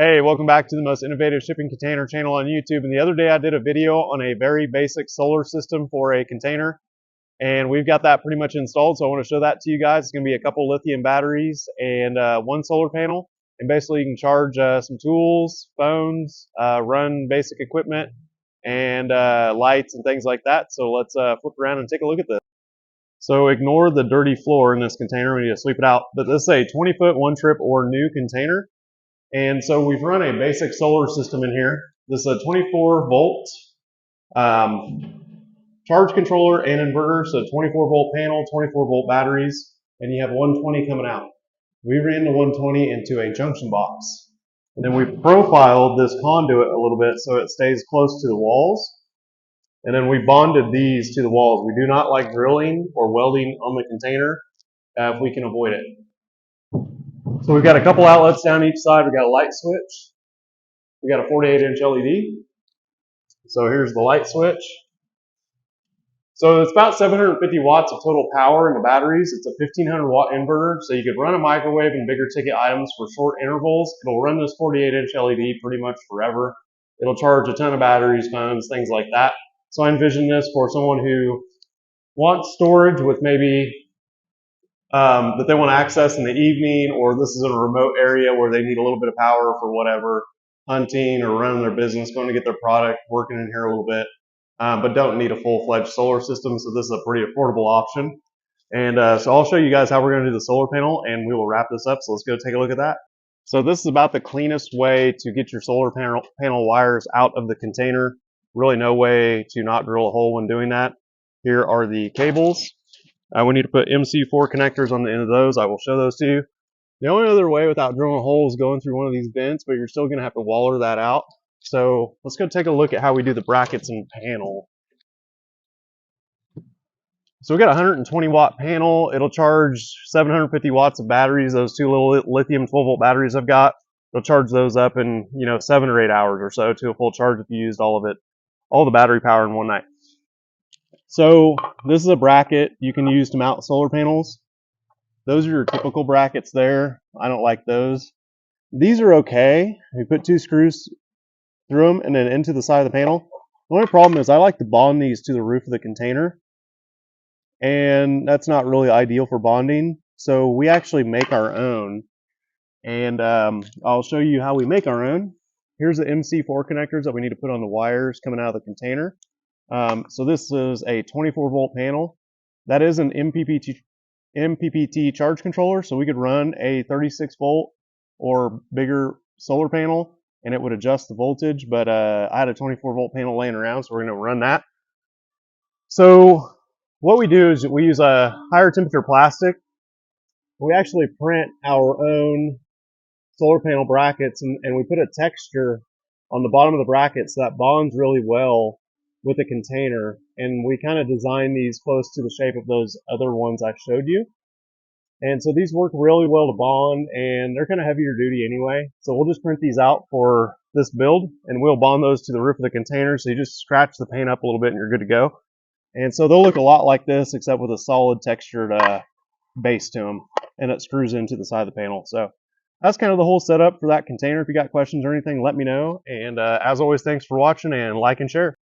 Hey, welcome back to the most innovative shipping container channel on YouTube. And the other day I did a video on a very basic solar system for a container, and we've got that pretty much installed. So I want to show that to you guys. It's going to be a couple lithium batteries and one solar panel. And basically you can charge some tools, phones, run basic equipment, and lights and things like that. So let's flip around and take a look at this. So ignore the dirty floor in this container. We need to sweep it out. But this is a 20-foot one trip or new container. And so we've run a basic solar system in here. This is a 24 volt charge controller and inverter. So 24 volt panel, 24 volt batteries, and you have 120 coming out. We ran the 120 into a junction box. And then we profiled this conduit a little bit so it stays close to the walls. And then we bonded these to the walls. We do not like drilling or welding on the container if we can avoid it. So we've got a couple outlets down each side. We've got a light switch. We've got a 48-inch LED. So here's the light switch. So it's about 750 watts of total power in the batteries. It's a 1500 watt inverter. So you could run a microwave and bigger ticket items for short intervals. It'll run this 48-inch LED pretty much forever. It'll charge a ton of batteries, phones, things like that. So I envision this for someone who wants storage with maybe that they want to access in the evening, or this is in a remote area where they need a little bit of power for whatever, hunting or running their business, going to get their product, working in here a little bit, but don't need a full-fledged solar system. So this is a pretty affordable option. And so I'll show you guys how we're going to do the solar panel, and we will wrap this up. So let's go take a look at that. So this is about the cleanest way to get your solar panel wires out of the container. Really no way to not drill a hole when doing that. Here are the cables. We need to put MC4 connectors on the end of those. I will show those to you. The only other way without drilling a hole is going through one of these vents, but you're still going to have to waller that out. So let's go take a look at how we do the brackets and panel. So we got a 120 watt panel. It'll charge 750 watts of batteries. Those two little lithium 12 volt batteries I've got, it'll charge those up in 7 or 8 hours or so to a full charge if you used all of it, all the battery power in one night. So this is a bracket you can use to mount solar panels. Those are your typical brackets there. I don't like those. These are okay. You put 2 screws through them and then into the side of the panel. The only problem is I like to bond these to the roof of the container, and that's not really ideal for bonding. So we actually make our own, and I'll show you how we make our own. Here's the MC4 connectors that we need to put on the wires coming out of the container. So this is a 24 volt panel. That is an MPPT charge controller, so we could run a 36 volt or bigger solar panel and it would adjust the voltage, but I had a 24 volt panel laying around, so we're going to run that. So what we do is we use a higher temperature plastic. We actually print our own solar panel brackets, and we put a texture on the bottom of the bracket so that bonds really well with the container, and we kind of design these close to the shape of those other ones I showed you. And so these work really well to bond, and they're kind of heavier duty anyway. So we'll just print these out for this build, and we'll bond those to the roof of the container. So you just scratch the paint up a little bit and you're good to go. And so they'll look a lot like this, except with a solid textured base to them, and it screws into the side of the panel. So that's kind of the whole setup for that container. If you got questions or anything, let me know. And as always, thanks for watching, and like and share.